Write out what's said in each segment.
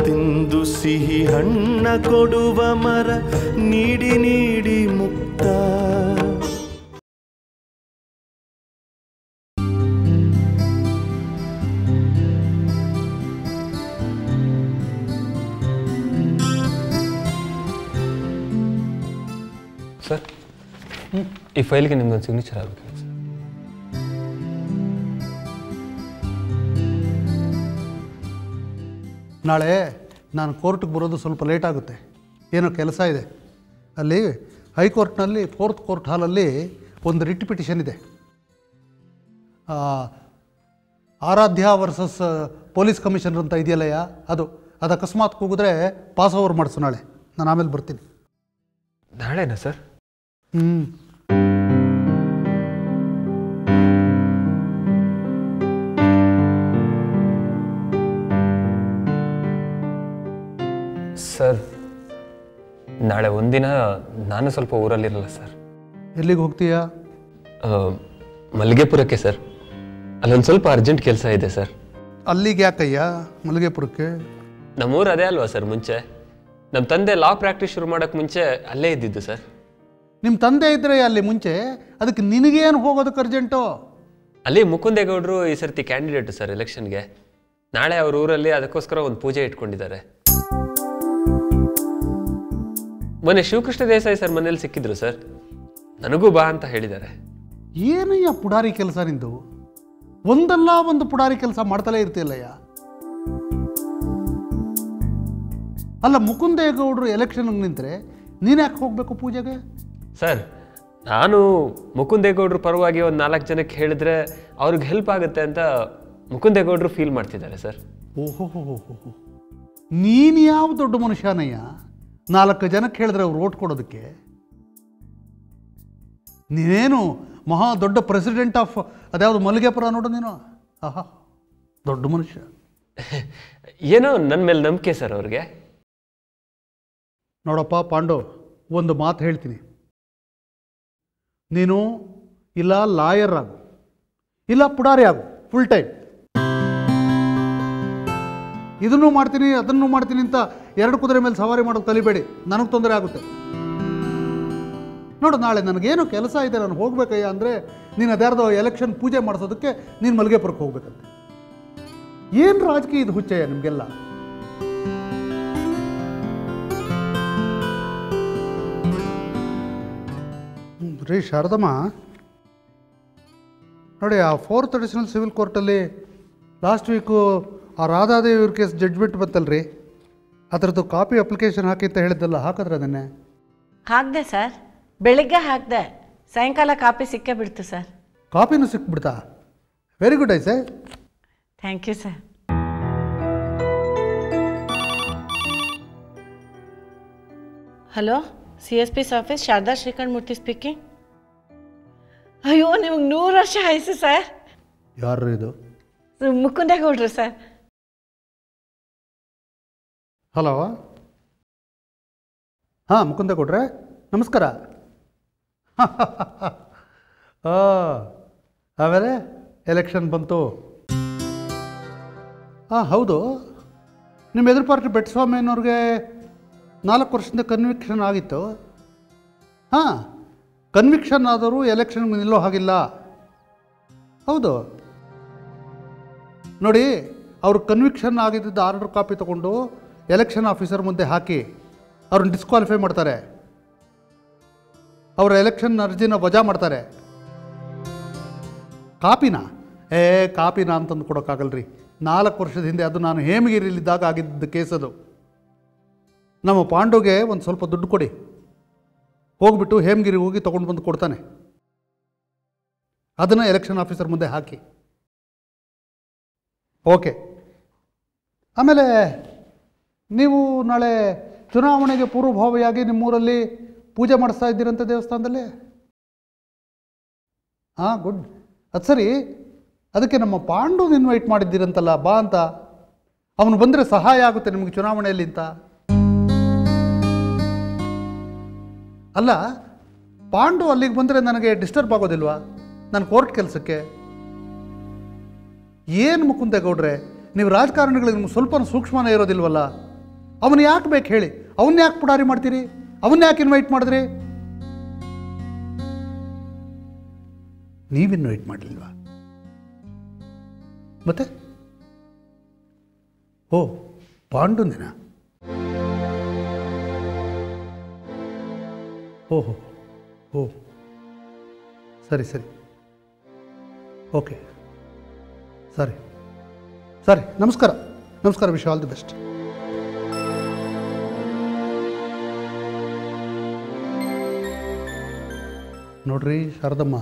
ತಿಂದು ಸಿಹಿ ಹಣ್ಣ ಕೊಡುವ ಮರ ನೀಡಿ ನೀಡಿ ಮುಕ್ತ. ಸರ್ ಈ ಫೈಲ್ಗೆ ನಿಮ್ಗೊಂದು ಸಿಗ್ನೇಚರ್ ಆಗಬೇಕು. ನಾಳೆ ನಾನು ಕೋರ್ಟ್ಗೆ ಬರೋದು ಸ್ವಲ್ಪ ಲೇಟ್ ಆಗುತ್ತೆ, ಏನೋ ಕೆಲಸ ಇದೆ. ಅಲ್ಲಿ ಹೈಕೋರ್ಟ್ನಲ್ಲಿ 4th ಕೋರ್ಟ್ ಹಾಲಲ್ಲಿ ಒಂದು ರಿಟ್ ಪಿಟಿಷನ್ ಇದೆ. ಆರಾಧ್ಯ ವರ್ಸಸ್ ಪೊಲೀಸ್ ಕಮಿಷನರ್ ಅಂತ ಇದೆಯಲ್ಲಯ್ಯ, ಅದು ಅಕಸ್ಮಾತ್ ಕೂಗಿದ್ರೆ ಪಾಸ್ ಓವರ್ ಮಾಡಿಸು. ನಾಳೆ ನಾನು ಆಮೇಲೆ ಬರ್ತೀನಿ. ನಾಳೆನಾ ಸರ್? ಸರ್ ನಾಳೆ ಒಂದಿನ ನಾನು ಸ್ವಲ್ಪ ಊರಲ್ಲಿರಲ್ಲ ಸರ್. ಎಲ್ಲಿಗೆ ಹೋಗ್ತೀಯಾ? ಮಲ್ಲಿಗೆಪುರಕ್ಕೆ ಸರ್. ಅಲ್ಲೊಂದು ಸ್ವಲ್ಪ ಅರ್ಜೆಂಟ್ ಕೆಲಸ ಇದೆ ಸರ್. ಅಲ್ಲಿಗೆ ಯಾಕಯ್ಯ ಮಲ್ಲಿಗೆಪುರಕ್ಕೆ? ನಮ್ಮೂರು ಅದೇ ಅಲ್ವಾ ಸರ್ ಮುಂಚೆ. ನಮ್ಮ ತಂದೆ ಲಾ ಪ್ರಾಕ್ಟೀಸ್ ಶುರು ಮಾಡೋಕ್ಕೆ ಮುಂಚೆ ಅಲ್ಲೇ ಇದ್ದಿದ್ದು ಸರ್. ನಿಮ್ಮ ತಂದೆ ಇದ್ದರೆ ಅಲ್ಲಿ ಮುಂಚೆ, ಅದಕ್ಕೆ ನಿನಗೇನು ಹೋಗೋದಕ್ಕೆ ಅರ್ಜೆಂಟು? ಅಲ್ಲಿ ಮುಕುಂದೇಗೌಡರು ಈ ಸರ್ತಿ ಕ್ಯಾಂಡಿಡೇಟು ಸರ್ ಎಲೆಕ್ಷನ್ಗೆ. ನಾಳೆ ಅವ್ರ ಊರಲ್ಲಿ ಅದಕ್ಕೋಸ್ಕರ ಒಂದು ಪೂಜೆ ಇಟ್ಕೊಂಡಿದ್ದಾರೆ. ಮೊನ್ನೆ ಶಿವಕೃಷ್ಣ ದೇಸಾಯಿ ಸರ್ ಮನೇಲಿ ಸಿಕ್ಕಿದ್ರು ಸರ್. ನನಗೂ ಬಾ ಅಂತ ಹೇಳಿದ್ದಾರೆ. ಏನಯ್ಯ ಪುಡಾರಿ ಕೆಲಸ ನಿಂದು? ಒಂದಲ್ಲ ಒಂದು ಪುಡಾರಿ ಕೆಲಸ ಮಾಡ್ತಲೇ ಇರ್ತಿಲ್ಲಯ್ಯ. ಅಲ್ಲ, ಮುಕುಂದೇಗೌಡರು ಎಲೆಕ್ಷನ್ಗೆ ನಿಂತರೆ ನೀನು ಯಾಕೆ ಹೋಗಬೇಕು ಪೂಜೆಗೆ? ಸರ್ ನಾನು ಮುಕುಂದೇಗೌಡರು ಪರವಾಗಿ ಒಂದು 4 ಜನಕ್ಕೆ ಹೇಳಿದ್ರೆ ಅವ್ರಿಗೆ ಹೆಲ್ಪ್ ಆಗುತ್ತೆ ಅಂತ ಮುಕುಂದೇಗೌಡರು ಫೀಲ್ ಮಾಡ್ತಿದ್ದಾರೆ ಸರ್. ಓಹೋ, ನೀನು ಯಾವ ದೊಡ್ಡ ಮನುಷ್ಯನಯ್ಯ 4 ಜನಕ್ಕೆ ಹೇಳಿದ್ರೆ ಅವ್ರು ಓಟ್ ಕೊಡೋದಕ್ಕೆ? ನೀನೇನು ಮಹಾ ದೊಡ್ಡ ಪ್ರೆಸಿಡೆಂಟ್ ಆಫ್ ಅದ್ಯಾವುದು ಮಲ್ಲಿಗೆಪುರ ನೋಡು ನೀನು. ಆಹಾ, ದೊಡ್ಡ ಮನುಷ್ಯ. ಏನೋ ನನ್ನ ಮೇಲೆ ನಂಬಿಕೆ ಸರ್ ಅವ್ರಿಗೆ. ನೋಡಪ್ಪ ಪಾಂಡು, ಒಂದು ಮಾತು ಹೇಳ್ತೀನಿ. ನೀನು ಇಲ್ಲ ಲಾಯರ್ ಆಗು, ಇಲ್ಲ ಪುಡಾರಿ ಆಗು, ಫುಲ್ ಟೈಮ್. ಇದನ್ನು ಮಾಡ್ತೀನಿ ಅದನ್ನು ಮಾಡ್ತೀನಿ ಅಂತ 2 ಕುದುರೆ ಮೇಲೆ ಸವಾರಿ ಮಾಡೋದು ಕಲಿಬೇಡಿ, ನನಗೆ ತೊಂದರೆ ಆಗುತ್ತೆ. ನೋಡು, ನಾಳೆ ನನಗೇನು ಕೆಲಸ ಇದೆ, ನಾನು ಹೋಗ್ಬೇಕಯ್ಯ ಅಂದರೆ ನೀನು ಅದ್ಯಾರ್ದೋ ಎಲೆಕ್ಷನ್ ಪೂಜೆ ಮಾಡಿಸೋದಕ್ಕೆ ನೀನು ಮಲ್ಲಿಗೆಪುರಕ್ಕೆ ಹೋಗ್ಬೇಕಂತೆ. ಏನು ರಾಜಕೀಯ ಇದು ಹುಚ್ಚಯ್ಯ ನಿಮಗೆಲ್ಲ? ರೀ ಶಾರದಮ್ಮ, ನೋಡಿ ಆ 4th ಅಡಿಷನಲ್ ಸಿವಿಲ್ ಕೋರ್ಟಲ್ಲಿ ಲಾಸ್ಟ್ ವೀಕು ಆ ರಾಧಾದೇವಿ ಇವ್ರ ಕೇಸ್ ಜಡ್ಜ್ಮೆಂಟ್ ಬಂತಲ್ರಿ, ಅದರದ್ದು ಕಾಪಿ ಅಪ್ಲಿಕೇಶನ್ ಹಾಕಿ ಅಂತ ಹೇಳಿದ್ದಲ್ಲ, ಹಾಕಿದ್ರೆ ಅದನ್ನೇ? ಹಾಕಿದೆ ಸರ್, ಬೆಳಿಗ್ಗೆ ಹಾಕಿದೆ, ಸಾಯಂಕಾಲ ಕಾಪಿ ಸಿಕ್ಕೇ ಬಿಡ್ತು ಸರ್. ಕಾಪಿನೂ ಸಿಕ್ಬಿಡ್ತಾ? Very good I sir. Thank you sir. Hello, CSP office, Sharada Srikanta Murthy speaking. ಅಯ್ಯೋ, ನಿಮಗೆ 100 ವರ್ಷ ಆಯ್ತು ಸರ್. ಯಾರು ಇದು? ಮುಕುಂದೇಗೌಡರು ಸರ್. ಹಲೋ, ಹಾಂ ಮುಕುಂದೇಗೌಡ್ರೆ, ನಮಸ್ಕಾರ. ಆಮೇಲೆ ಎಲೆಕ್ಷನ್ ಬಂತು. ಹಾಂ ಹೌದು, ನಿಮ್ಮ ಎದುರು ಪಾರ್ಟಿ ಬೆಟ್ಟಸ್ವಾಮಿ ಅನ್ನೋರಿಗೆ 4 ವರ್ಷದಿಂದ ಕನ್ವಿಕ್ಷನ್ ಆಗಿತ್ತು. ಹಾಂ, ಕನ್ವಿಕ್ಷನ್ ಆದರೂ ಎಲೆಕ್ಷನ್ಗೆ ನಿಲ್ಲೋ ಹಾಗಿಲ್ಲ. ಹೌದು ನೋಡಿ, ಅವರು ಕನ್ವಿಕ್ಷನ್ ಆಗಿದ್ದ ಆರ್ಡರ್ ಕಾಪಿ ತೊಗೊಂಡು ಎಲೆಕ್ಷನ್ ಆಫೀಸರ್ ಮುಂದೆ ಹಾಕಿ ಅವ್ರನ್ನ ಡಿಸ್ಕ್ವಾಲಿಫೈ ಮಾಡ್ತಾರೆ. ಅವರ ಎಲೆಕ್ಷನ್ ಅರ್ಜಿನ ವಜಾ ಮಾಡ್ತಾರೆ. ಕಾಪಿನಾ? ಕಾಪಿನಾ ಅಂತಂದು ಕೊಡೋಕ್ಕಾಗಲ್ರಿ. 4 ವರ್ಷದ ಹಿಂದೆ, ಅದು ನಾನು ಹೇಮಗಿರಿಲಿದ್ದಾಗ ಆಗಿದ್ದ ಕೇಸ್ ಅದು. ನಮ್ಮ ಪಾಂಡುಗೆ ಒಂದು ಸ್ವಲ್ಪ ದುಡ್ಡು ಕೊಡಿ, ಹೋಗ್ಬಿಟ್ಟು ಹೇಮಗಿರಿ ಹೋಗಿ ತೊಗೊಂಡು ಬಂದು ಕೊಡ್ತಾನೆ. ಅದನ್ನು ಎಲೆಕ್ಷನ್ ಆಫೀಸರ್ ಮುಂದೆ ಹಾಕಿ. ಓಕೆ. ಆಮೇಲೆ ನೀವು ನಾಳೆ ಚುನಾವಣೆಗೆ ಪೂರ್ವಭಾವಿಯಾಗಿ ನಿಮ್ಮೂರಲ್ಲಿ ಪೂಜೆ ಮಾಡಿಸ್ತಾ ಇದ್ದೀರಂತೆ ದೇವಸ್ಥಾನದಲ್ಲಿ? ಹಾಂ, ಗುಡ್. ಅದು ಸರಿ, ಅದಕ್ಕೆ ನಮ್ಮ ಪಾಂಡುನ ಇನ್ವೈಟ್ ಮಾಡಿದ್ದೀರಂತಲ್ಲ, ಬಾ ಅಂತ. ಅವನು ಬಂದರೆ ಸಹಾಯ ಆಗುತ್ತೆ ನಿಮಗೆ ಚುನಾವಣೆಯಲ್ಲಿ ಅಂತ. ಅಲ್ಲ, ಪಾಂಡು ಅಲ್ಲಿಗೆ ಬಂದರೆ ನನಗೆ ಡಿಸ್ಟರ್ಬ್ ಆಗೋದಿಲ್ವಾ ನನ್ನ ಕೋರ್ಟ್ ಕೆಲಸಕ್ಕೆ? ಏನು ಮುಕುಂದೇಗೌಡ್ರೆ, ನೀವು ರಾಜಕಾರಣಿಗಳಿಗೆ ನಿಮ್ಗೆ ಸ್ವಲ್ಪ ಸೂಕ್ಷ್ಮನೇ ಇರೋದಿಲ್ವಲ್ಲ? ಅವನು ಯಾಕೆ ಬೇಕು ಹೇಳಿ? ಅವನ್ನ ಯಾಕೆ ಪುಡಾರಿ ಮಾಡ್ತೀರಿ? ಅವನ್ನ ಯಾಕೆ ಇನ್ವೈಟ್ ಮಾಡಿದ್ರಿ? ನೀವು ಇನ್ವೈಟ್ ಮಾಡಲಿಲ್ವಾ? ಮತ್ತೆ ಓ ಪಾಂಡುಂದಿನ? ಓಹೋ ಓ ಸರಿ ಸರಿ ಓಕೆ ಸರಿ ಸರಿ ನಮಸ್ಕಾರ ನಮಸ್ಕಾರ. Wish all the best. ನೋಡ್ರಿ ಶಾರದಮ್ಮ,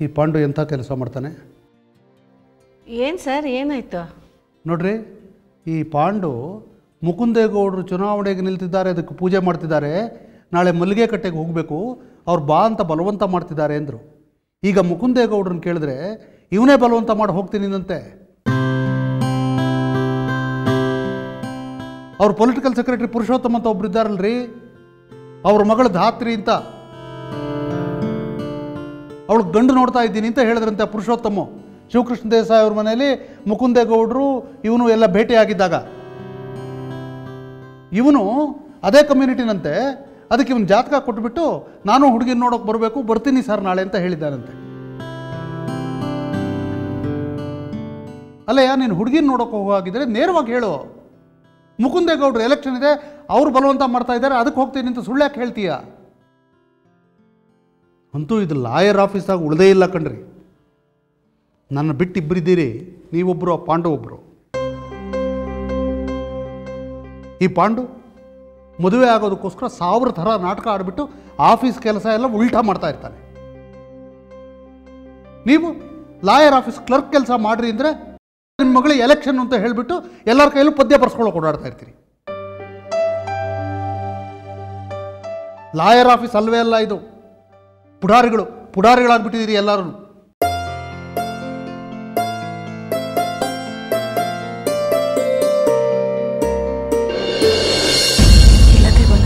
ಈ ಪಾಂಡು ಎಂಥ ಕೆಲಸ ಮಾಡ್ತಾನೆ ಏನು ಸರ್, ಏನಾಯ್ತು? ನೋಡ್ರಿ, ಈ ಪಾಂಡು ಮುಕುಂದೇಗೌಡರು ಚುನಾವಣೆಗೆ ನಿಲ್ತಿದ್ದಾರೆ, ಅದಕ್ಕೆ ಪೂಜೆ ಮಾಡ್ತಿದ್ದಾರೆ, ನಾಳೆ ಮಲ್ಲಿಗೆ ಕಟ್ಟೆಗೆ ಹೋಗಬೇಕು, ಅವ್ರು ಬಾ ಅಂತ ಬಲವಂತ ಮಾಡ್ತಿದ್ದಾರೆ ಅಂದರು. ಈಗ ಮುಕುಂದೇಗೌಡ್ರನ್ನ ಕೇಳಿದ್ರೆ ಇವನೇ ಬಲವಂತ ಮಾಡಿ ಹೋಗ್ತೀನಿ ಅಂತೆ. ಅವ್ರ ಪೊಲಿಟಿಕಲ್ ಸೆಕ್ರೆಟರಿ ಪುರುಷೋತ್ತಮ ಅಂತ ಒಬ್ರು ಇದ್ದಾರಲ್ರಿ, ಅವ್ರ ಮಗಳ ಧಾತ್ರಿ ಅಂತ, ಅವಳು ಗಂಡು ನೋಡ್ತಾ ಇದ್ದೀನಿ ಅಂತ ಹೇಳಿದ್ರಂತೆ ಪುರುಷೋತ್ತಮ. ಶಿವಕೃಷ್ಣ ದೇಸಾಯಿ ಅವ್ರ ಮನೆಯಲ್ಲಿ ಮುಕುಂದೇಗೌಡರು ಇವನು ಎಲ್ಲ ಭೇಟಿಯಾಗಿದ್ದಾಗ ಇವನು ಅದೇ ಕಮ್ಯುನಿಟಿನಂತೆ, ಅದಕ್ಕೆ ಇವನು ಜಾತಕ ಕೊಟ್ಬಿಟ್ಟು ನಾನು ಹುಡುಗಿನ ನೋಡೋಕೆ ಬರಬೇಕು, ಬರ್ತೀನಿ ಸರ್ ನಾಳೆ ಅಂತ ಹೇಳಿದ್ದಾರಂತೆ. ಅಲ್ಲಯ್ಯ, ನೀನು ಹುಡುಗಿನ ನೋಡೋಕೆ ಹೋಗಿದ್ರೆ ನೇರವಾಗಿ ಹೇಳು, ಮುಕುಂದೇಗೌಡರು ಎಲೆಕ್ಷನ್ ಇದೆ, ಅವರು ಬಲವಂತ ಮಾಡ್ತಾ ಇದ್ದಾರೆ, ಅದಕ್ಕೆ ಹೋಗ್ತೀನಿ ಅಂತ ಸುಳ್ಳು ಯಾಕೆ ಹೇಳ್ತೀಯ? ಅಂತೂ ಇದು ಲಾಯರ್ ಆಫೀಸಾಗಿ ಉಳಿದೇ ಇಲ್ಲ ಕಣ್ರಿ. ನನ್ನ ಬಿಟ್ಟು ಇಬ್ಬರಿದ್ದೀರಿ, ನೀವೊಬ್ಬರು, ಆ ಪಾಂಡು ಒಬ್ಬರು. ಈ ಪಾಂಡು ಮದುವೆ ಆಗೋದಕ್ಕೋಸ್ಕರ 1000 ಥರ ನಾಟಕ ಆಡಿಬಿಟ್ಟು ಆಫೀಸ್ ಕೆಲಸ ಎಲ್ಲ ಉಲ್ಟಾ ಮಾಡ್ತಾ ಇರ್ತಾನೆ. ನೀವು ಲಾಯರ್ ಆಫೀಸ್ ಕ್ಲರ್ಕ್ ಕೆಲಸ ಮಾಡ್ರಿ ಅಂದರೆ ನಿಮ್ಮ ಮಗಳಿಗೆ ಎಲೆಕ್ಷನ್ ಅಂತ ಹೇಳಿಬಿಟ್ಟು ಎಲ್ಲರ ಕೈಯಲ್ಲೂ ಪದ್ಯ ಬರ್ಸ್ಕೊಳ್ಳೋಕೆ ಓಡಾಡ್ತಾ ಇರ್ತೀರಿ. ಲಾಯರ್ ಆಫೀಸ್ ಅಲ್ವೇ ಅಲ್ಲ ಇದು, ಪುಡಾರಿಗಳಾಗ್ಬಿಟ್ಟಿದ್ದೀರಿ ಎಲ್ಲರೂ. ಇಲ್ಲ ದೇವನ,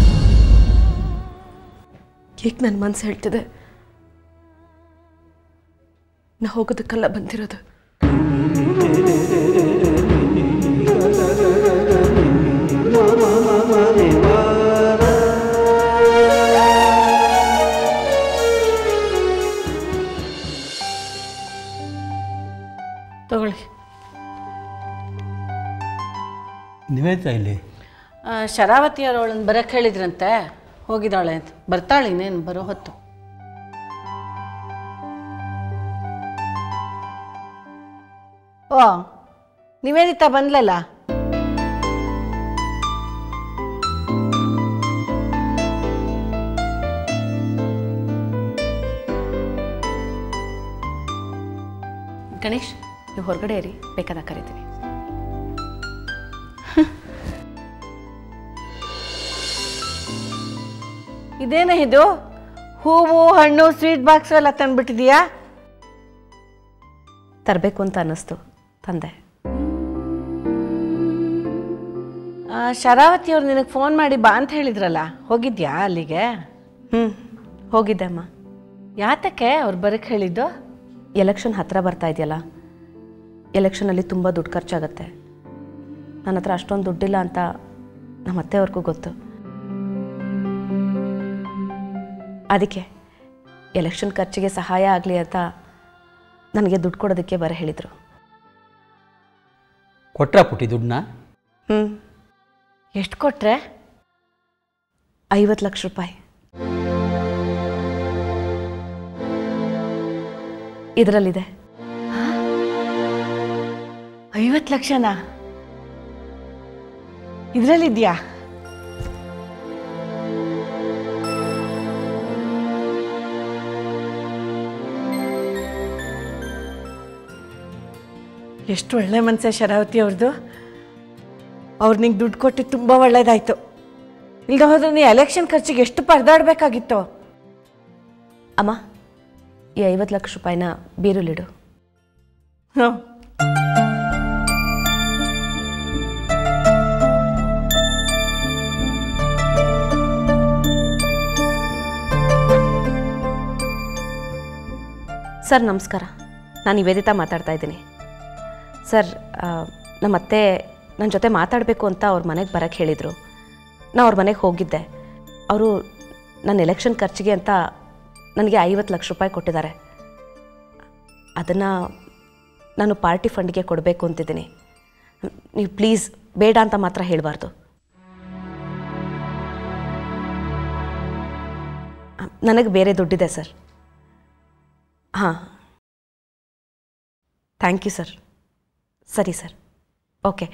ಈಗ ನನ್ನ ಮನಸ್ಸು ಹೇಳ್ತಿದೆ, ನಾ ಹೋಗೋದಕ್ಕೆಲ್ಲ ಬಂದಿರೋದು. ತಗೊಳ್ಳಿ. ನಿವೇದಿತಾ ಇಲ್ಲಿ? ಶರಾವತಿ ಅವಳನ್ನು ಬರಕ್ಕೆ ಹೇಳಿದ್ರಂತೆ, ಹೋಗಿದ್ದಾಳೆ ಅಂತ. ಬರ್ತಾಳೆ ಇನ್ನೇನು, ಬರೋ ಹೊತ್ತು. ಓ, ನಿವೇದಿತಾ ಬಂದ್ಲಲ್ಲ. ಗಣೇಶ್, ನೀವು ಹೊರಗಡೆ ಇರಿ, ಬೇಕಾದಾಗ ಕರಿತೀನಿ. ಇದೇನ ಇದು? ಹೂವು, ಹಣ್ಣು, ಸ್ವೀಟ್ ಬಾಕ್ಸ್ ಎಲ್ಲ ತಂದ್ಬಿಟ್ಟಿದೀಯಾ? ತರಬೇಕು ಅಂತ ಅನ್ನಿಸ್ತು, ತಂದೆ. ಶರಾವತಿ ಅವ್ರು ನಿನಗೆ ಫೋನ್ ಮಾಡಿ ಬಾ ಅಂತ ಹೇಳಿದ್ರಲ್ಲ, ಹೋಗಿದ್ಯಾ ಅಲ್ಲಿಗೆ? ಹೋಗಿದ್ದೆ ಅಮ್ಮ. ಯಾತಕ್ಕೆ ಅವ್ರು ಬರಕ್ಕೆ ಹೇಳಿದ್ದು? ಎಲೆಕ್ಷನ್ ಹತ್ತಿರ ಬರ್ತಾ ಇದೆಯಲ್ಲ, ಎಲೆಕ್ಷನಲ್ಲಿ ತುಂಬ ದುಡ್ಡು ಖರ್ಚಾಗತ್ತೆ. ನನ್ನ ಹತ್ರ ಅಷ್ಟೊಂದು ದುಡ್ಡಿಲ್ಲ ಅಂತ ನಮ್ಮ ಅತ್ತೆಯವ್ರಿಗೂ ಗೊತ್ತು. ಅದಕ್ಕೆ ಎಲೆಕ್ಷನ್ ಖರ್ಚಿಗೆ ಸಹಾಯ ಆಗಲಿ ಅಂತ ನನಗೆ ದುಡ್ಡು ಕೊಡೋದಕ್ಕೆ ಬರ ಹೇಳಿದರು. ಕೊಟ್ರಾ ಪುಟ್ಟಿ ದುಡ್ಡನ್ನ? ಎಷ್ಟು ಕೊಟ್ರೆ? 50 ಲಕ್ಷ ರೂಪಾಯಿ. ಇದರಲ್ಲಿದೆ. 50 ಲಕ್ಷನಾ? ಇದರಲ್ಲಿದ್ಯಾ? ಎಷ್ಟು ಒಳ್ಳೆ ಮನಸ್ಸೇ ಶರಾವತಿ ಅವ್ರದ್ದು. ಅವ್ರು ನಿಂಗೆ ದುಡ್ಡು ಕೊಟ್ಟು ತುಂಬ ಒಳ್ಳೇದಾಯ್ತು. ಇಲ್ದ ಹೋದ್ರೆ ನೀ ಎಲೆಕ್ಷನ್ ಖರ್ಚಿಗೆ ಎಷ್ಟು ಪರದಾಡಬೇಕಾಗಿತ್ತು. ಅಮ್ಮ, ಈ 50 ಲಕ್ಷ ರೂಪಾಯಿನ ಬೀರುಲಿಡು. ಹಾಂ. ಸರ್ ನಮಸ್ಕಾರ, ನಾನು ನಿವೇದಿತಾ ಮಾತಾಡ್ತಾ ಇದ್ದೀನಿ. ಸರ್, ನಮ್ಮ ಅತ್ತೆ ನನ್ನ ಜೊತೆ ಮಾತಾಡಬೇಕು ಅಂತ ಅವ್ರ ಮನೆಗೆ ಬರೋಕ್ಕೆ ಹೇಳಿದರು. ನಾ ಅವ್ರ ಮನೆಗೆ ಹೋಗಿದ್ದೆ. ಅವರು ನನ್ನ ಎಲೆಕ್ಷನ್ ಖರ್ಚಿಗೆ ಅಂತ ನನಗೆ 50 ಲಕ್ಷ ರೂಪಾಯಿ ಕೊಟ್ಟಿದ್ದಾರೆ. ಅದನ್ನು ನಾನು ಪಾರ್ಟಿ ಫಂಡ್ಗೆ ಕೊಡಬೇಕು ಅಂತಿದ್ದೀನಿ. ನೀವು ಪ್ಲೀಸ್ ಬೇಡ ಅಂತ ಮಾತ್ರ ಹೇಳಬಾರ್ದು. ನನಗೆ ಬೇರೆ ದುಡ್ಡಿದೆ ಸರ್. ಹಾಂ, ಥ್ಯಾಂಕ್ ಯು ಸರ್. ಸರಿ ಸರ್, ಓಕೆ.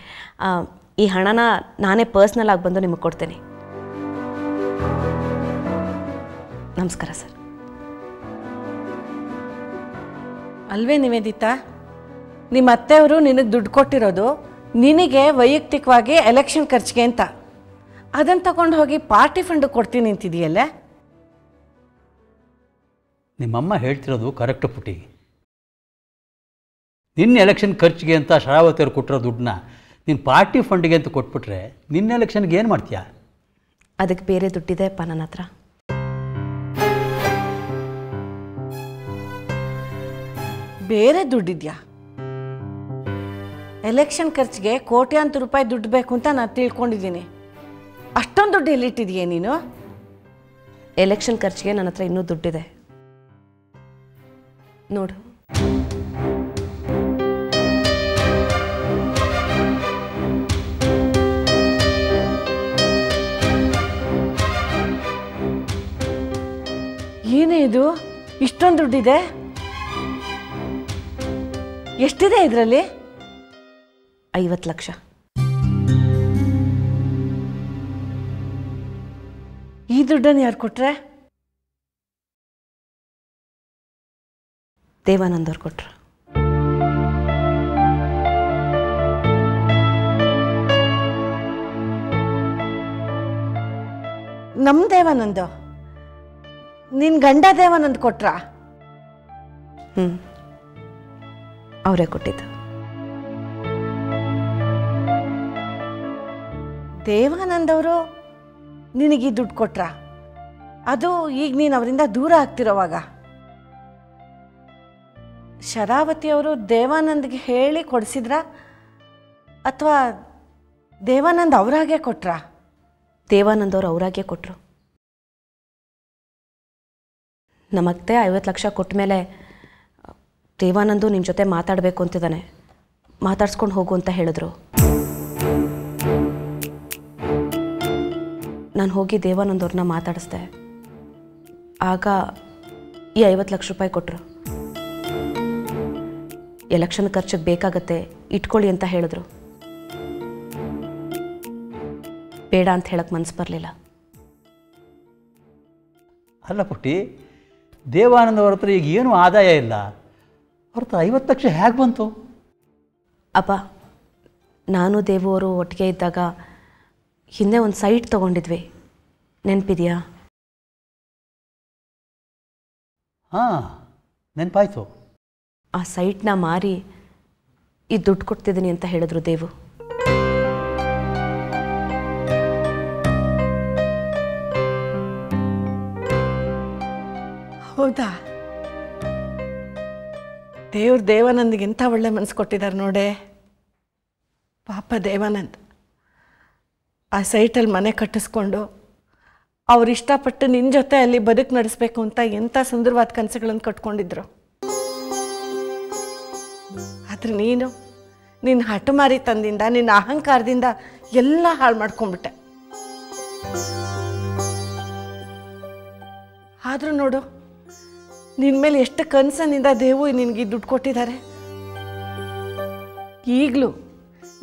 ಈ ಹಣನ ನಾನೇ ಪರ್ಸ್ನಲ್ ಆಗಿ ಬಂದು ನಿಮಗೆ ಕೊಡ್ತೀನಿ. ನಮಸ್ಕಾರ ಸರ್. ಅಲ್ವೇ ನಿವೇದಿತಾ, ನಿಮ್ಮ ಅತ್ತೆಯವರು ನಿನಗೆ ದುಡ್ಡು ಕೊಟ್ಟಿರೋದು ನಿನಗೆ ವೈಯಕ್ತಿಕವಾಗಿ ಎಲೆಕ್ಷನ್ ಖರ್ಚಿಗೆ ಅಂತ. ಅದನ್ನು ತಗೊಂಡು ಹೋಗಿ ಪಾರ್ಟಿ ಫಂಡ್ ಕೊಡ್ತೀನಿ ಅಂತಿದೆಯಲ್ಲ. ನಿಮ್ಮಮ್ಮ ಹೇಳ್ತಿರೋದು ಕರೆಕ್ಟು ಪುಟಿ. ನಿನ್ನ ಎಲೆಕ್ಷನ್ ಖರ್ಚಿಗೆ ಅಂತ ಶರಾವತಿಯವ್ರು ಕೊಟ್ಟಿರೋ ದುಡ್ಡನ್ನ ನೀನು ಪಾರ್ಟಿ ಫಂಡಿಗೆ ಅಂತ ಕೊಟ್ಬಿಟ್ರೆ ನಿನ್ನ ಎಲೆಕ್ಷನ್ಗೆ ಏನು ಮಾಡ್ತೀಯಾ? ಅದಕ್ಕೆ ಬೇರೆ ದುಡ್ಡಿದೆಪ್ಪ ನನ್ನ ಹತ್ರ. ಬೇರೆ ದುಡ್ಡಿದ್ಯಾ? ಎಲೆಕ್ಷನ್ ಖರ್ಚಿಗೆ ಕೋಟ್ಯಾಂತರ ರೂಪಾಯಿ ದುಡ್ಡು ಬೇಕು ಅಂತ ನಾನು ತಿಳ್ಕೊಂಡಿದ್ದೀನಿ. ಅಷ್ಟೊಂದು ದುಡ್ಡು ಎಲ್ಲಿಟ್ಟಿದೀಯ ನೀನು? ಎಲೆಕ್ಷನ್ ಖರ್ಚಿಗೆ ನನ್ನ ಹತ್ರ ಇನ್ನೂ ದುಡ್ಡಿದೆ ನೋಡು. ಏನೇ ಇದು, ಇಷ್ಟೊಂದು ದುಡ್ಡಿದೆ? ಎಷ್ಟಿದೆ ಇದರಲ್ಲಿ? 50 ಲಕ್ಷ. ಈ ದುಡ್ಡನ್ನು ಯಾರು ಕೊಟ್ರೆ? ದೇವಾನಂದ್ ಅವ್ರು ಕೊಟ್ರು. ನಮ್ಮ ದೇವಾನಂದ? ನಿನ್ನ ಗಂಡ ದೇವಾನಂದ್ ಕೊಟ್ರಾ? ಅವರೇ ಕೊಟ್ಟಿದ್ದು. ದೇವಾನಂದ್ ಅವರು ನಿನಗೆ ದುಡ್ಡು ಕೊಟ್ರಾ? ಅದು ಈಗ ನೀನು ಅವರಿಂದ ದೂರ ಆಗ್ತಿರೋವಾಗ. ಶರಾವತಿಯವರು ದೇವಾನಂದ್ಗೆ ಹೇಳಿ ಕೊಡಿಸಿದ್ರ ಅಥವಾ ದೇವಾನಂದ್ ಅವರಾಗೆ ಕೊಟ್ರಾ? ದೇವಾನಂದ್ ಅವರು ಅವರಾಗೆ ಕೊಟ್ಟರು. ನಮ್ಮತ್ತೆ 50 ಲಕ್ಷ ಕೊಟ್ಟ ಮೇಲೆ ದೇವಾನಂದು ನಿನ್ನ ಜೊತೆ ಮಾತಾಡಬೇಕು ಅಂತಿದ್ದಾನೆ, ಮಾತಾಡ್ಸ್ಕೊಂಡು ಹೋಗು ಅಂತ ಹೇಳಿದ್ರು. ನಾನು ಹೋಗಿ ದೇವಾನಂದ್ ಅವ್ರನ್ನ ಮಾತಾಡಿಸ್ದೆ. ಆಗ ಈ 50 ಲಕ್ಷ ರೂಪಾಯಿ ಕೊಟ್ಟರು. ಎಲೆಕ್ಷನ್ ಖರ್ಚಿಗೆ ಬೇಕಾಗತ್ತೆ, ಇಟ್ಕೊಳ್ಳಿ ಅಂತ ಹೇಳಿದ್ರು. ಬೇಡ ಅಂತ ಹೇಳಕ್ಕೆ ಮನಸ್ಸು ಬರಲಿಲ್ಲ. ಅಲ್ಲ ಪುಟ್ಟಿ, ದೇವಾನಂದ ಅವ್ರ ಹತ್ರ ಈಗ ಏನೂ ಆದಾಯ ಇಲ್ಲ, ಅವ್ರ ಹತ್ರ 50 ಲಕ್ಷ ಹೇಗೆ ಬಂತು? ಅಪ್ಪ, ನಾನು ದೇವು ಅವರು ಒಟ್ಟಿಗೆ ಇದ್ದಾಗ ಹಿಂದೆ ಒಂದು ಸೈಟ್ ತೊಗೊಂಡಿದ್ವಿ, ನೆನಪಿದೆಯಾ? ಹಾಂ, ನೆನಪಾಯ್ತು. ಆ ಸೈಟ್ನ ಮಾರಿ ಈ ದುಡ್ಡು ಕೊಡ್ತಿದ್ದೀನಿ ಅಂತ ಹೇಳಿದ್ರು ದೇವು. ಹೌದಾ? ದೇವಾನಂದ್ಗೆ ಎಂಥ ಒಳ್ಳೆ ಮನಸ್ಸು ಕೊಟ್ಟಿದ್ದಾರೆ ನೋಡೆ. ಪಾಪ ದೇವಾನಂದ್ ಆ ಸೈಟಲ್ಲಿ ಮನೆ ಕಟ್ಟಿಸ್ಕೊಂಡು ಅವ್ರು ಇಷ್ಟಪಟ್ಟು ನಿನ್ನ ಜೊತೆ ಅಲ್ಲಿ ಬದುಕು ನಡೆಸಬೇಕು ಅಂತ ಎಂಥ ಸುಂದರವಾದ ಕನಸುಗಳನ್ನು ಕಟ್ಕೊಂಡಿದ್ರು. ಆದರೆ ನಿನ್ನ ಹಠಮಾರಿತನದಿಂದ, ನಿನ್ನ ಅಹಂಕಾರದಿಂದ ಎಲ್ಲ ಹಾಳು ಮಾಡ್ಕೊಂಡ್ಬಿಟ್ಟೆ. ಆದರೂ ನೋಡು, ನಿನ್ನ ಮೇಲೆ ಎಷ್ಟು ಕನಸಿನಿಂದ ದೇವು ನಿನಗೆ ದುಡ್ಡು ಕೊಟ್ಟಿದ್ದಾರೆ. ಈಗಲೂ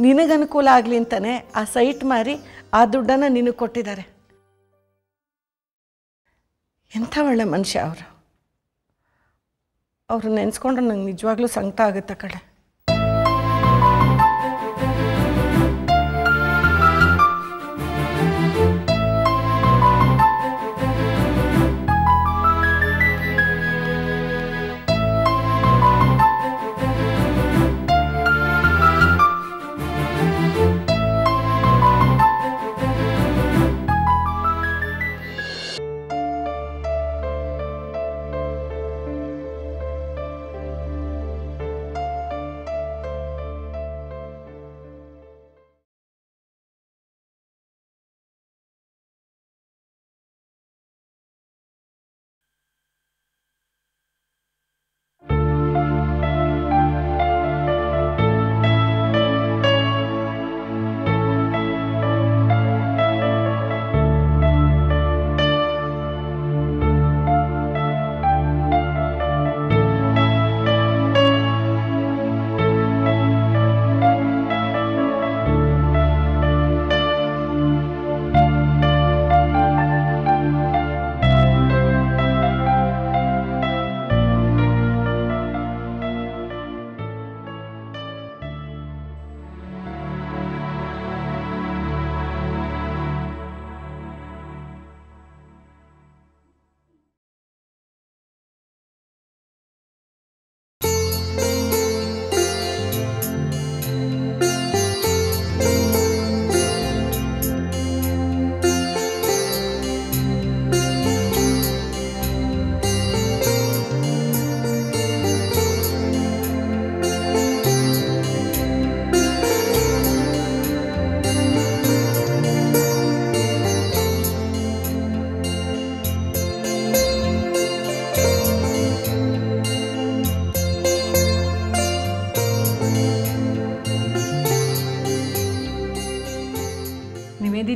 ನಿನಗನುಕೂಲ ಆಗಲಿ ಅಂತಾನೆ ಆ ಸೈಟ್ ಮಾರಿ ಆ ದುಡ್ಡನ್ನು ನಿನಗೆ ಕೊಟ್ಟಿದ್ದಾರೆ. ಎಂಥ ಒಳ್ಳೆ ಮನುಷ್ಯ ಅವರು. ಅವ್ರು ನೆನೆಸ್ಕೊಂಡ್ರೆ ನಂಗೆ ನಿಜವಾಗ್ಲೂ ಸಂಕಟ ಆಗುತ್ತೆ ಕಡೆ.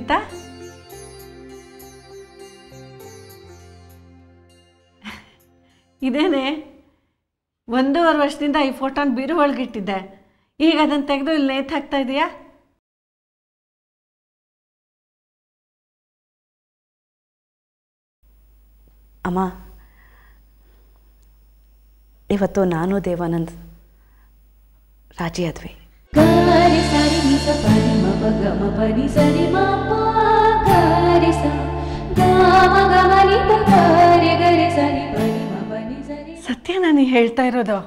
ಅಂತ? ಇದೇನೆ 1.5 ವರ್ಷದಿಂದ ಈ ಫೋಟೋನ ಬೀರು ಒಳಗಿಟ್ಟಿದ್ದೆ. ಈಗ ಅದನ್ನು ತೆಗೆದು ಇಲ್ಲಿ ನೇತು ಹಾಕ್ತಾ ಇದೆಯಾ? ಅಮ್ಮ, ಇವತ್ತು ನಾನು ದೇವಾನಂದ್ ರಾಜಿ ಆದ್ವಿ. ಸತ್ಯ ನಾನು ಹೇಳ್ತಾ ಇರೋದು?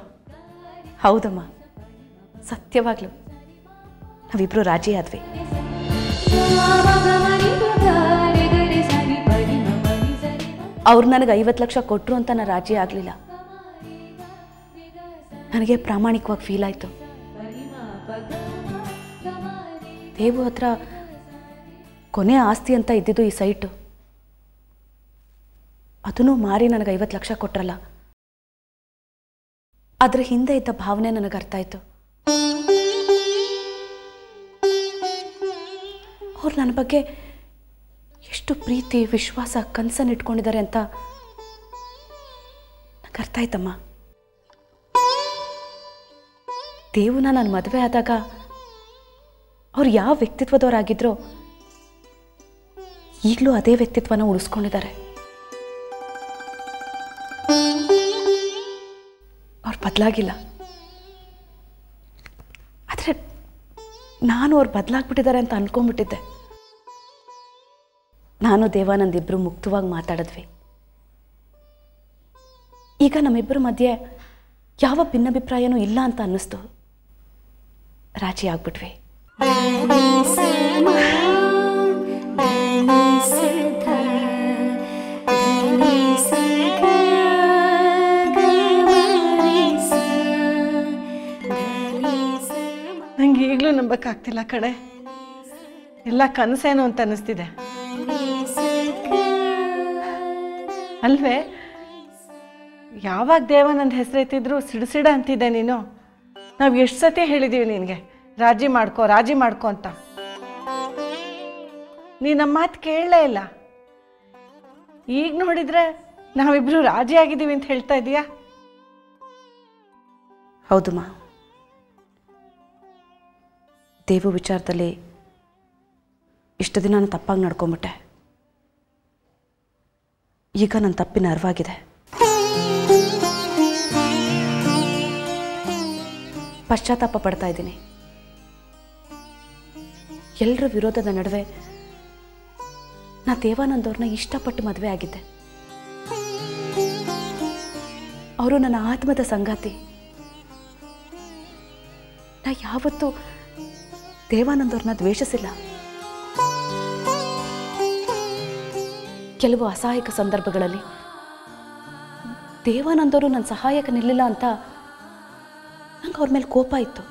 ಹೌದಮ್ಮ, ಸತ್ಯವಾಗ್ಲು ನಾವಿಬ್ರು ರಾಜಿ ಆದ್ವಿ. ಅವ್ರು ನನಗೆ 50 ಲಕ್ಷ ಕೊಟ್ಟರು ಅಂತ ನಾನು ರಾಜಿ ಆಗಲಿಲ್ಲ. ನನಗೆ ಪ್ರಾಮಾಣಿಕವಾಗಿ ಫೀಲ್ ಆಯಿತು. ದೇವು ಹತ್ರ ಕೊನೆ ಆಸ್ತಿ ಅಂತ ಇದ್ದಿದ್ದು ಈ ಸೈಟು. ಅದನ್ನು ಮಾರಿ ನನಗೆ 50 ಲಕ್ಷ ಕೊಟ್ರಲ್ಲ, ಅದ್ರ ಹಿಂದೆ ಇದ್ದ ಭಾವನೆ ನನಗೆ ಅರ್ಥ ಆಯಿತು. ಅವ್ರು ನನ್ನ ಬಗ್ಗೆ ಎಷ್ಟು ಪ್ರೀತಿ, ವಿಶ್ವಾಸ, ಕನಸನ್ನು ಇಟ್ಕೊಂಡಿದ್ದಾರೆ ಅಂತ ನನಗೆ ಅರ್ಥ ಆಯ್ತಮ್ಮ. ದೇವನ ನಾನು ಮದುವೆ ಆದಾಗ ಅವ್ರು ಯಾವ ವ್ಯಕ್ತಿತ್ವದವರಾಗಿದ್ರೋ ಈಗಲೂ ಅದೇ ವ್ಯಕ್ತಿತ್ವನ ಉಳಿಸ್ಕೊಂಡಿದ್ದಾರೆ. ಅವ್ರು ಬದಲಾಗಿಲ್ಲ. ಆದರೆ ನಾನು ಅವ್ರು ಬದಲಾಗ್ಬಿಟ್ಟಿದ್ದಾರೆ ಅಂತ ಅಂದ್ಕೊಂಡ್ಬಿಟ್ಟಿದ್ದೆ. ನಾನು ದೇವಾನಂದ್ ಇಬ್ಬರು ಮುಕ್ತವಾಗಿ ಮಾತಾಡಿದ್ವಿ. ಈಗ ನಮ್ಮಿಬ್ಬರ ಮಧ್ಯೆ ಯಾವ ಭಿನ್ನಾಭಿಪ್ರಾಯನೂ ಇಲ್ಲ ಅಂತ ಅನ್ನಿಸ್ತು. ರಾಜಿ ಆಗ್ಬಿಟ್ವಿ. ನಂಗೆ ಈಗಲೂ ನಂಬಕ್ಕಾಗ್ತಿಲ್ಲ ಕಡೆ. ಎಲ್ಲ ಕನಸೇನು ಅಂತ ಅನ್ನಿಸ್ತಿದೆ ಅಲ್ವೇ? ಯಾವಾಗ ದೇವಾನಂದ್ ಹೆಸರೆತ್ತಿದ್ರು ಸಿಡಿಸಿಡ ಅಂತಿದ್ದೆ ನೀನು. ನಾವು ಎಷ್ಟು ಸತಿ ಹೇಳಿದ್ದೀವಿ ನಿನಗೆ ರಾಜಿ ಮಾಡ್ಕೋ ಅಂತ. ನೀ ನಮ್ಮ ಮಾತು ಕೇಳಲೇ ಇಲ್ಲ. ಈಗ ನೋಡಿದ್ರೆ ನಾವಿಬ್ರು ರಾಜಿ ಆಗಿದ್ದೀವಿ ಅಂತ ಹೇಳ್ತಾ ಇದೀಯಾ? ಹೌದಮ್ಮ, ದೇವು ವಿಚಾರದಲ್ಲಿ ಇಷ್ಟು ದಿನ ನಾನು ತಪ್ಪಾಗಿ ನಡ್ಕೊಂಬಿಟ್ಟೆ. ಈಗ ನನ್ನ ತಪ್ಪಿನ ಅರಿವಾಗಿದೆ. ಪಶ್ಚಾತ್ತಾಪ ಪಡ್ತಾ ಇದ್ದೀನಿ. ಎಲ್ಲರ ವಿರೋಧದ ನಡುವೆ ನಾ ದೇವಾನಂದ್ ಅವ್ರನ್ನ ಇಷ್ಟಪಟ್ಟು ಮದುವೆ ಆಗಿದ್ದೆ. ಅವರು ನನ್ನ ಆತ್ಮದ ಸಂಗಾತಿ. ನಾ ಯಾವತ್ತೂ ದೇವಾನಂದ್ ಅವ್ರನ್ನ ದ್ವೇಷಿಸಿಲ್ಲ. ಕೆಲವು ಅಸಹಾಯಕ ಸಂದರ್ಭಗಳಲ್ಲಿ ದೇವಾನಂದವರು ನನ್ನ ಸಹಾಯಕ ನಿಲ್ಲಿಲ್ಲ ಅಂತ ನಂಗೆ ಅವ್ರ ಮೇಲೆ ಕೋಪ ಇತ್ತು.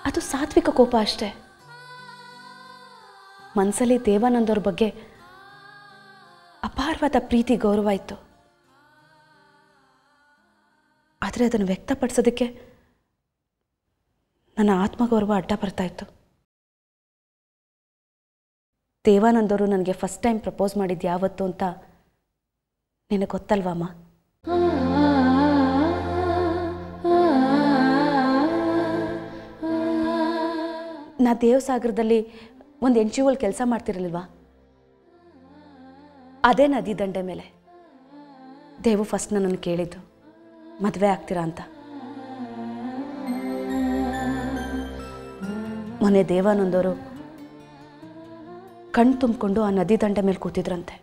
ಅದು ಸಾತ್ವಿಕ ಕೋಪ ಅಷ್ಟೇ. ಮನಸ್ಸಲ್ಲಿ ದೇವಾನಂದವ್ರ ಬಗ್ಗೆ ಅಪಾರವಾದ ಪ್ರೀತಿ, ಗೌರವ ಇತ್ತು. ಆದರೆ ಅದನ್ನು ವ್ಯಕ್ತಪಡಿಸೋದಕ್ಕೆ ನನ್ನ ಆತ್ಮಗೌರವ ಅಡ್ಡ ಬರ್ತಾ ಇತ್ತು. ದೇವಾನಂದವರು ನನಗೆ ಫಸ್ಟ್ ಟೈಮ್ ಪ್ರಪೋಸ್ ಮಾಡಿದ್ದು ಯಾವತ್ತು ಅಂತ ನಿನಗೆ ಗೊತ್ತಲ್ವಮ್ಮ? ನಾ ದೇವಸಾಗರದಲ್ಲಿ ಒಂದು NGO ಕೆಲಸ ಮಾಡ್ತಿರಲಿಲ್ವಾ? ಅದೇ ನದಿ ದಂಡೆ ಮೇಲೆ ದೇವು ಫಸ್ಟ್ ನನ್ನನ್ನು ಕೇಳಿದ್ದು, ಮದುವೆ ಆಗ್ತೀರಾ ಅಂತ. ಮೊನ್ನೆ ದೇವಾನಂದವರು ಕಣ್ಣು ತುಂಬಿಕೊಂಡು ಆ ನದಿ ದಂಡೆ ಮೇಲೆ ಕೂತಿದ್ರಂತೆ.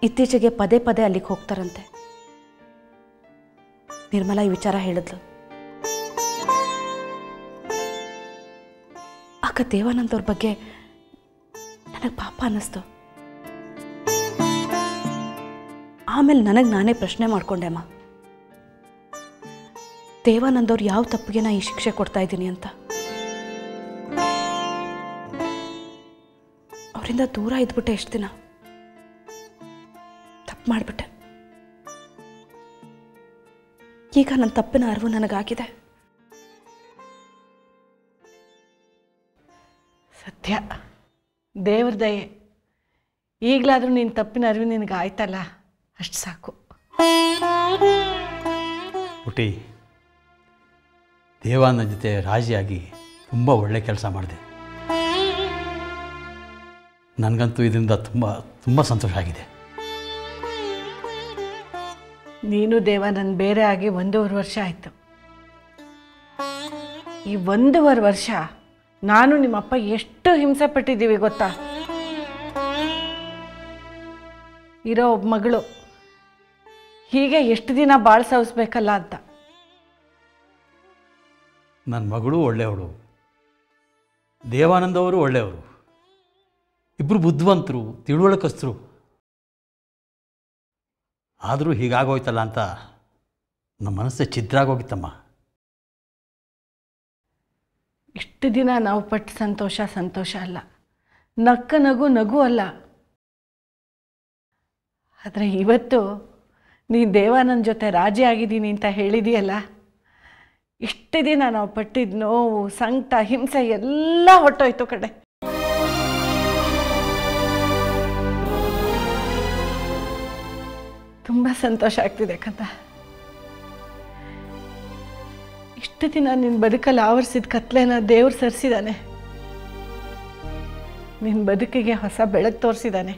ಇತ್ತೀಚೆಗೆ ಪದೇ ಪದೇ ಅಲ್ಲಿಗೆ ಹೋಗ್ತಾರಂತೆ. ನಿರ್ಮಲಾ ಈ ವಿಚಾರ ಹೇಳಿದ್ಲು. ಆಗ ದೇವಾನಂದ್ ಅವ್ರ ಬಗ್ಗೆ ನನಗೆ ಪಾಪ ಅನ್ನಿಸ್ತು. ಆಮೇಲೆ ನನಗೆ ನಾನೇ ಪ್ರಶ್ನೆ ಮಾಡ್ಕೊಂಡೆ, ಅಮ್ಮ, ದೇವಾನಂದ್ ಅವ್ರು ಯಾವ ತಪ್ಪಿಗೆ ನಾ ಈ ಶಿಕ್ಷೆ ಕೊಡ್ತಾ ಇದ್ದೀನಿ ಅಂತ. ಅವರಿಂದ ದೂರ ಇದ್ಬಿಟ್ಟೆ ಎಷ್ಟು ದಿನ. ತಪ್ಪು ಮಾಡಿಬಿಟ್ಟೆ. ಈಗ ನನ್ನ ತಪ್ಪಿನ ಅರಿವು ನನಗಾಗಿದೆ. ಸತ್ಯ, ದೇವ್ರ ದಯೆ. ಈಗಲಾದರೂ ನಿನ್ನ ತಪ್ಪಿನ ಅರಿವು ನಿನಗೆ ಆಯ್ತಲ್ಲ, ಅಷ್ಟು ಸಾಕು. ಪುಟಿ, ದೇವಾನಂದ ಜೊತೆ ರಾಜಿಯಾಗಿ ತುಂಬ ಒಳ್ಳೆ ಕೆಲಸ ಮಾಡಿದೆ. ನನಗಂತೂ ಇದರಿಂದ ತುಂಬ ತುಂಬ ಸಂತೋಷ ಆಗಿದೆ. ನೀನು ದೇವಾನಂದ್ ಬೇರೆ ಆಗಿ 1.5 ವರ್ಷ ಆಯಿತು. ಈ 1.5 ವರ್ಷ ನಾನು ನಿಮ್ಮಪ್ಪ ಎಷ್ಟು ಹಿಂಸೆ ಪಟ್ಟಿದ್ದೀವಿ ಗೊತ್ತಾ? ಇರೋ ಒಬ್ಬ ಮಗಳು ಹೀಗೆ ಎಷ್ಟು ದಿನ ಬಾಳ್ ಸವಿಸ್ಬೇಕಲ್ಲ ಅಂತ. ನನ್ನ ಮಗಳು ಒಳ್ಳೆಯವಳು, ದೇವಾನಂದ ಅವರು ಒಳ್ಳೆಯವರು, ಇಬ್ಬರು ಬುದ್ಧಿವಂತರು, ತಿಳುವಳಿಕಸ್ತರು. ಆದರೂ ಹೀಗಾಗೋಯ್ತಲ್ಲ ಅಂತ ನಮ್ಮ ಮನಸ್ಸೇ ಛಿದ್ರಾಗೋಗಿತ್ತಮ್ಮ. ಇಷ್ಟು ದಿನ ನಾವು ಪಟ್ಟ ಸಂತೋಷ ಸಂತೋಷ ಅಲ್ಲ, ನಕ್ಕ ನಗು ನಗು ಅಲ್ಲ. ಆದರೆ ಇವತ್ತು ನೀ ದೇವಾನಂದ್ ಜೊತೆ ರಾಜಿ ಆಗಿದ್ದೀನಿ ಅಂತ ಹೇಳಿದೆಯಲ್ಲ, ಇಷ್ಟು ದಿನ ನಾವು ಪಟ್ಟಿದ್ದ ನೋವು, ಸಂಕಟ, ಹಿಂಸೆ ಎಲ್ಲ ಹೊಟ್ಟೋಯ್ತು ಕಡೆ. ತುಂಬ ಸಂತೋಷ ಆಗ್ತಿದೆ ಕಂದ. ಇಷ್ಟು ದಿನ ನಿನ್ನ ಬದುಕಲ್ಲಿ ಆವರಿಸಿದ ಕತ್ಲೆನ ದೇವ್ರು ಸರಿಸಿದಾನೆ. ನಿನ್ನ ಬದುಕಿಗೆ ಹೊಸ ಬೆಳಕು ತೋರಿಸಿದಾನೆ.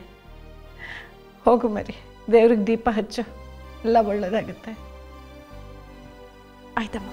ಹೋಗು ಮರಿ, ದೇವ್ರಿಗೆ ದೀಪ ಹಚ್ಚು, ಎಲ್ಲ ಒಳ್ಳೆಯದಾಗುತ್ತೆ. ಆಯ್ತಮ್ಮ.